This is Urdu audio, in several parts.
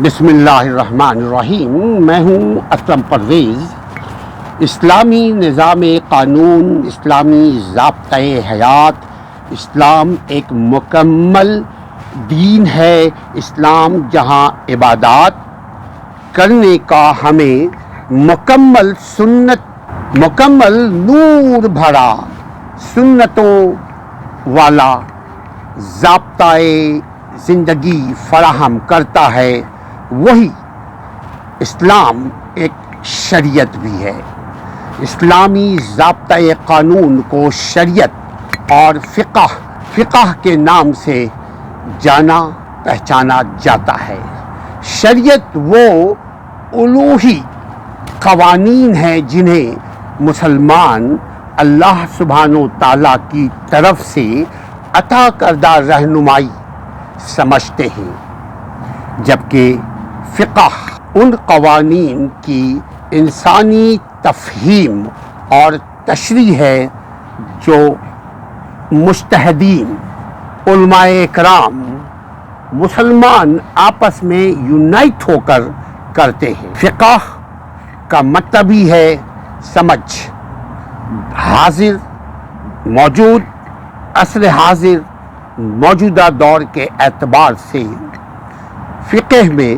بسم اللہ الرحمن الرحیم۔ میں ہوں اکرم پرویز۔ اسلامی نظام قانون، اسلامی ضابطۂ حیات، اسلام ایک مکمل دین ہے۔ اسلام جہاں عبادات کرنے کا ہمیں مکمل نور بھرا سنتوں والا ضابطۂ زندگی فراہم کرتا ہے، وہی اسلام ایک شریعت بھی ہے۔ اسلامی ضابطۂ قانون کو شریعت اور فقہ کے نام سے جانا پہچانا جاتا ہے۔ شریعت وہ الوہی قوانین ہیں جنہیں مسلمان اللہ سبحانہ و تعالیٰ کی طرف سے عطا کردہ رہنمائی سمجھتے ہیں، جبکہ فقہ ان قوانین کی انسانی تفہیم اور تشریح ہے جو مجتہدین، علماء کرام، مسلمان آپس میں یونائٹ ہو کر کرتے ہیں۔ فقہ کا مطلب ہی ہے سمجھ، حاضر موجود عصر حاضر موجودہ دور کے اعتبار سے فقہ میں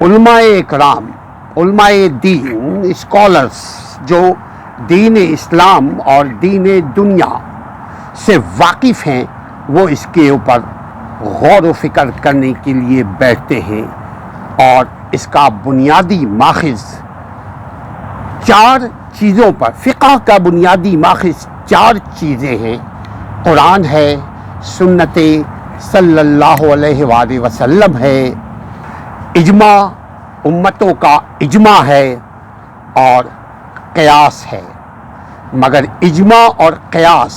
علماء اکرام، علماء دین، اسکالرز جو دین اسلام اور دین دنیا سے واقف ہیں، وہ اس کے اوپر غور و فکر کرنے کے لیے بیٹھتے ہیں، اور اس کا بنیادی ماخذ چار چیزوں پر، فقہ کا بنیادی ماخذ چار چیزیں ہیں: قرآن ہے، سنت صلی اللہ علیہ وآلہ وسلم ہے، اجماع امتوں کا اجماع ہے، اور قیاس ہے۔ مگر اجماع اور قیاس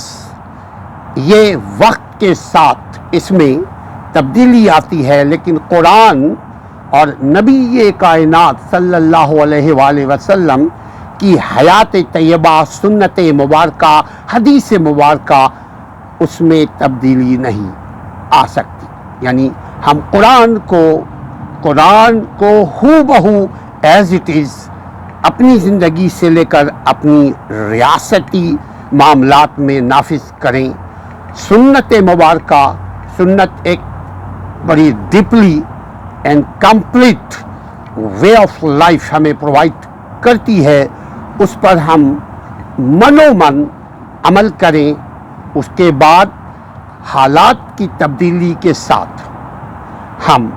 یہ وقت کے ساتھ اس میں تبدیلی آتی ہے، لیکن قرآن اور نبی کائنات صلی اللہ علیہ وآلہ وسلم کی حیات طیبہ، سنت مبارکہ، حدیث مبارکہ، اس میں تبدیلی نہیں آ سکتی۔ یعنی ہم قرآن کو ہو بہو ایز اٹ از اپنی زندگی سے لے کر اپنی ریاستی معاملات میں نافذ کریں۔ سنت مبارکہ، سنت ایک بڑی deeply and complete way of life ہمیں پرووائڈ کرتی ہے، اس پر ہم من عمل کریں۔ اس کے بعد حالات کی تبدیلی کے ساتھ ہم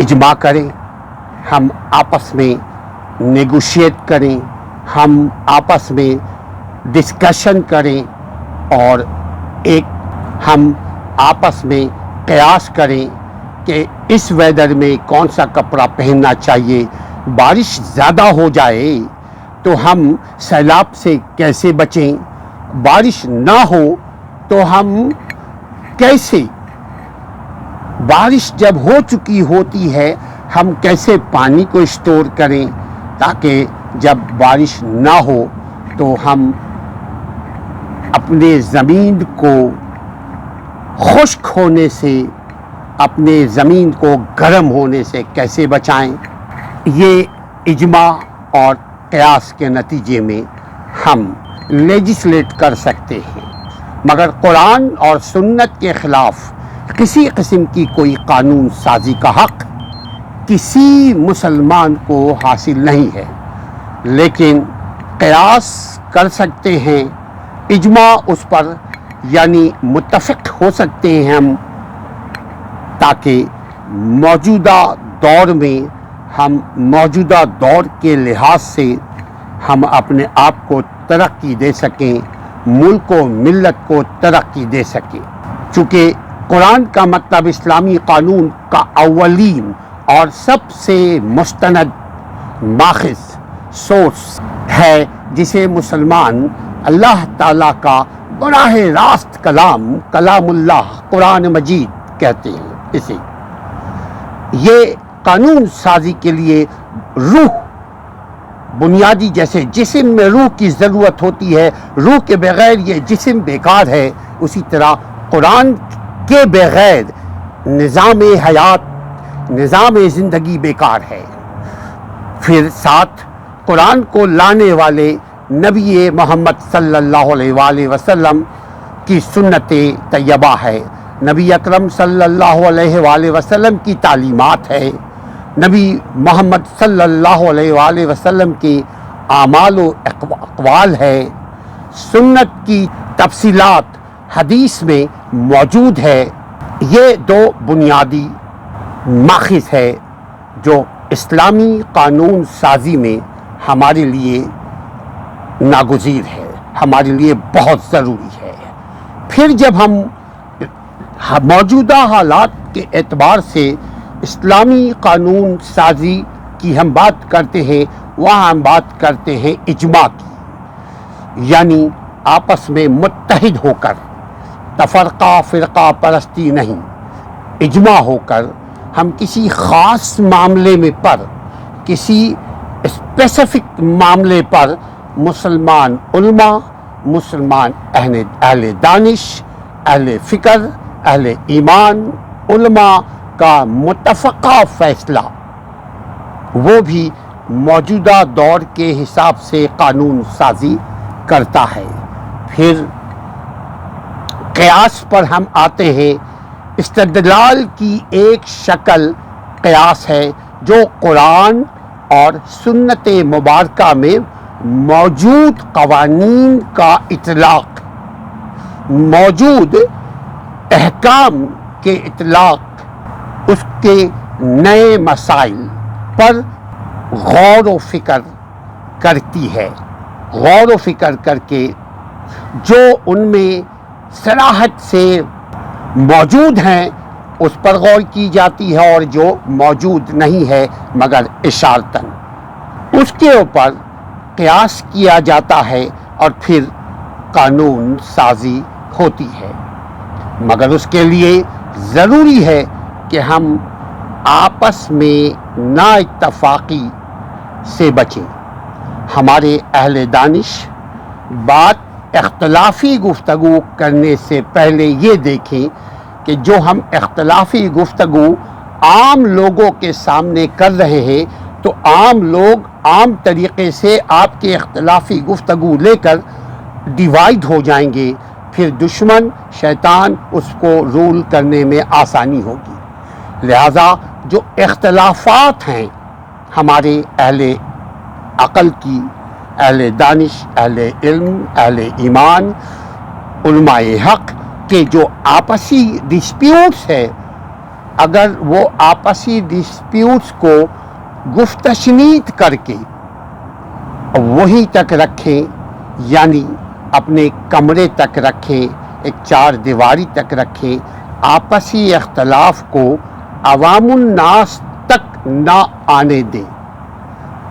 اجماع کریں، ہم آپس میں نیگوشیٹ کریں، ہم آپس میں ڈسکشن کریں، اور ہم آپس میں قیاس کریں کہ اس ویدر میں کون سا کپڑا پہننا چاہیے۔ بارش زیادہ ہو جائے تو ہم سیلاب سے کیسے بچیں، بارش نہ ہو تو ہم کیسے، بارش جب ہو چکی ہوتی ہے ہم کیسے پانی کو اسٹور کریں تاکہ جب بارش نہ ہو تو ہم اپنے زمین کو خشک ہونے سے، اپنے زمین کو گرم ہونے سے کیسے بچائیں۔ یہ اجماع اور قیاس کے نتیجے میں ہم لیجسلیٹ کر سکتے ہیں، مگر قرآن اور سنت کے خلاف کسی قسم کی کوئی قانون سازی کا حق کسی مسلمان کو حاصل نہیں ہے۔ لیکن قیاس کر سکتے ہیں، اجماع اس پر یعنی متفق ہو سکتے ہیں ہم، تاکہ موجودہ دور میں ہم موجودہ دور کے لحاظ سے ہم اپنے آپ کو ترقی دے سکیں، ملک و ملت کو ترقی دے سکیں۔ چونکہ قرآن کا مطلب اسلامی قانون کا اولین اور سب سے مستند ماخذ سورس ہے، جسے مسلمان اللہ تعالیٰ کا براہ راست کلام اللہ قرآن مجید کہتے ہیں۔ اسے یہ قانون سازی کے لیے روح بنیادی، جیسے جسم میں روح کی ضرورت ہوتی ہے، روح کے بغیر یہ جسم بیکار ہے، اسی طرح قرآن کے بغیر نظام حیات نظام زندگی بیکار ہے۔ پھر ساتھ قرآن کو لانے والے نبی محمد صلی اللہ علیہ وآلہ وسلم کی سنت طیبہ ہے، نبی اکرم صلی اللہ علیہ وآلہ وسلم کی تعلیمات ہے، نبی محمد صلی اللہ علیہ وآلہ وسلم کے اعمال و اقوال ہے، سنت کی تفصیلات حدیث میں موجود ہے۔ یہ دو بنیادی ماخذ ہے جو اسلامی قانون سازی میں ہمارے لیے ناگزیر ہے، ہمارے لیے بہت ضروری ہے۔ پھر جب ہم موجودہ حالات کے اعتبار سے اسلامی قانون سازی کی ہم بات کرتے ہیں، وہاں ہم بات کرتے ہیں اجماع کی، یعنی آپس میں متحد ہو کر، تفرقہ فرقہ پرستی نہیں، اجماع ہو کر ہم کسی خاص معاملے میں پر، کسی اسپیسیفک معاملے پر مسلمان علماء، مسلمان اہل دانش، اہل فکر، اہل ایمان علماء کا متفقہ فیصلہ، وہ بھی موجودہ دور کے حساب سے قانون سازی کرتا ہے۔ پھر قیاس پر ہم آتے ہیں۔ استدلال کی ایک شکل قیاس ہے جو قرآن اور سنت مبارکہ میں موجود قوانین کا اطلاق، موجود احکام کے اطلاق، اس کے نئے مسائل پر غور و فکر کرتی ہے، غور و فکر کر کے جو ان میں صراحت سے موجود ہیں اس پر غور کی جاتی ہے، اور جو موجود نہیں ہے مگر اشارتاً اس کے اوپر قیاس کیا جاتا ہے، اور پھر قانون سازی ہوتی ہے۔ مگر اس کے لیے ضروری ہے کہ ہم آپس میں نا اتفاقی سے بچیں۔ ہمارے اہل دانش بات اختلافی گفتگو کرنے سے پہلے یہ دیکھیں کہ جو ہم اختلافی گفتگو عام لوگوں کے سامنے کر رہے ہیں تو عام لوگ عام طریقے سے آپ کے اختلافی گفتگو لے کر ڈیوائیڈ ہو جائیں گے، پھر دشمن شیطان اس کو رول کرنے میں آسانی ہوگی۔ لہذا جو اختلافات ہیں ہمارے اہل عقل کی، اہل دانش، اہل علم، اہل ایمان، علماء حق کے جو آپسی ڈسپیوٹس ہے، اگر وہ آپسی ڈسپیوٹس کو گفتشنید کر کے وہیں تک رکھیں، یعنی اپنے کمرے تک رکھیں، ایک چار دیواری تک رکھیں، آپسی اختلاف کو عوام الناس تک نہ آنے دیں،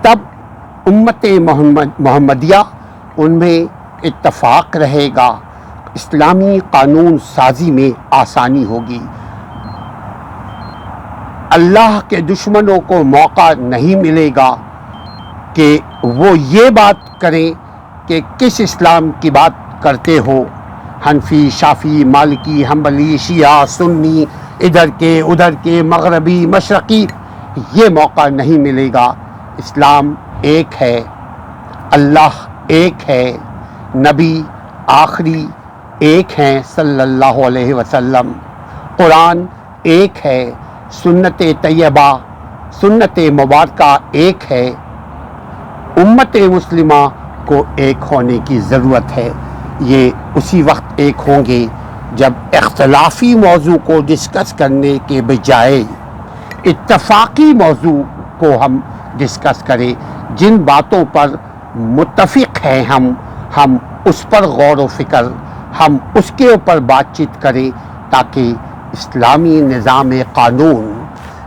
تب امت محمدیہ ان میں اتفاق رہے گا، اسلامی قانون سازی میں آسانی ہوگی۔ اللہ کے دشمنوں کو موقع نہیں ملے گا کہ وہ یہ بات کریں کہ کس اسلام کی بات کرتے ہو، حنفی، شافعی، مالکی، حنبلی، شیعہ، سنی، ادھر کے مغربی، مشرقی، یہ موقع نہیں ملے گا۔ اسلام ایک ہے، اللہ ایک ہے، نبی آخری ایک ہیں صلی اللہ علیہ وسلم، قرآن ایک ہے، سنت طیبہ، سنت مبارکہ ایک ہے، امت مسلمہ کو ایک ہونے کی ضرورت ہے۔ یہ اسی وقت ایک ہوں گے جب اختلافی موضوع کو ڈسکس کرنے کے بجائے اتفاقی موضوع کو ہم ڈسکس کریں، جن باتوں پر متفق ہیں ہم اس پر غور و فکر، ہم اس کے اوپر بات چیت کریں، تاکہ اسلامی نظام قانون،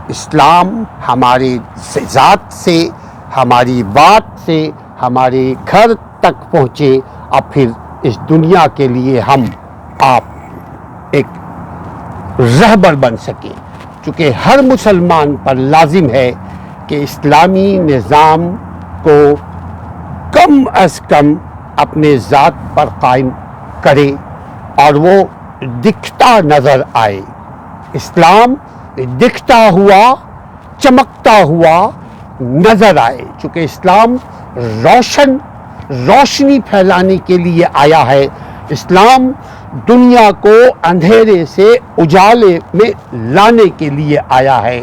اسلام ہمارے ذات سے، ہماری بات سے، ہمارے گھر تک پہنچے، اور پھر اس دنیا کے لیے ہم آپ ایک رہبر بن سکیں۔ چونکہ ہر مسلمان پر لازم ہے کہ اسلامی نظام کو کم از کم اپنے ذات پر قائم کرے اور وہ دکھتا نظر آئے۔ اسلام دکھتا ہوا چمکتا ہوا نظر آئے. چونکہ اسلام روشنی پھیلانے کے لیے آیا ہے. اسلام دنیا کو اندھیرے سے اجالے میں لانے کے لیے آیا ہے.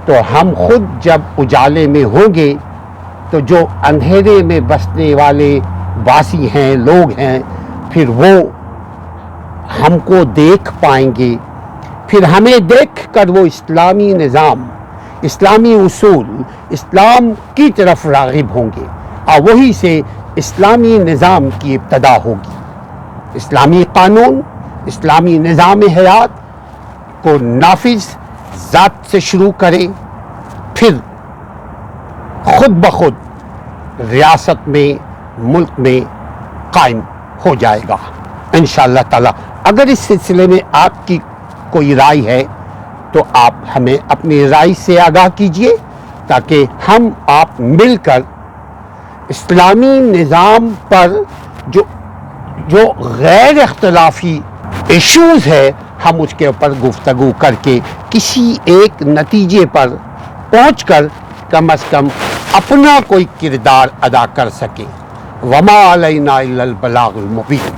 تو ہم خود جب اجالے میں ہوں گے تو جو اندھیرے میں بسنے والے واسی ہیں، لوگ ہیں، پھر وہ ہم کو دیکھ پائیں گے. پھر ہمیں دیکھ کر وہ اسلامی نظام، اسلامی اصول، اسلام کی طرف راغب ہوں گے اور وہی سے اسلامی نظام کی ابتدا ہوگی. اسلامی قانون، اسلامی نظام حیات کو نافذ ذات سے شروع کریں، پھر خود بخود ریاست میں، ملک میں قائم ہو جائے گا انشاءاللہ تعالی. اگر اس سلسلے میں آپ کی کوئی رائے ہے تو آپ ہمیں اپنی رائے سے آگاہ کیجئے تاکہ ہم آپ مل کر اسلامی نظام پر جو غیر اختلافی ایشوز ہے ہم اس کے اوپر گفتگو کر کے کسی ایک نتیجے پر پہنچ کر کم از کم اپنا کوئی کردار ادا کر سکیں. وما علینا الا البلاغ المبین.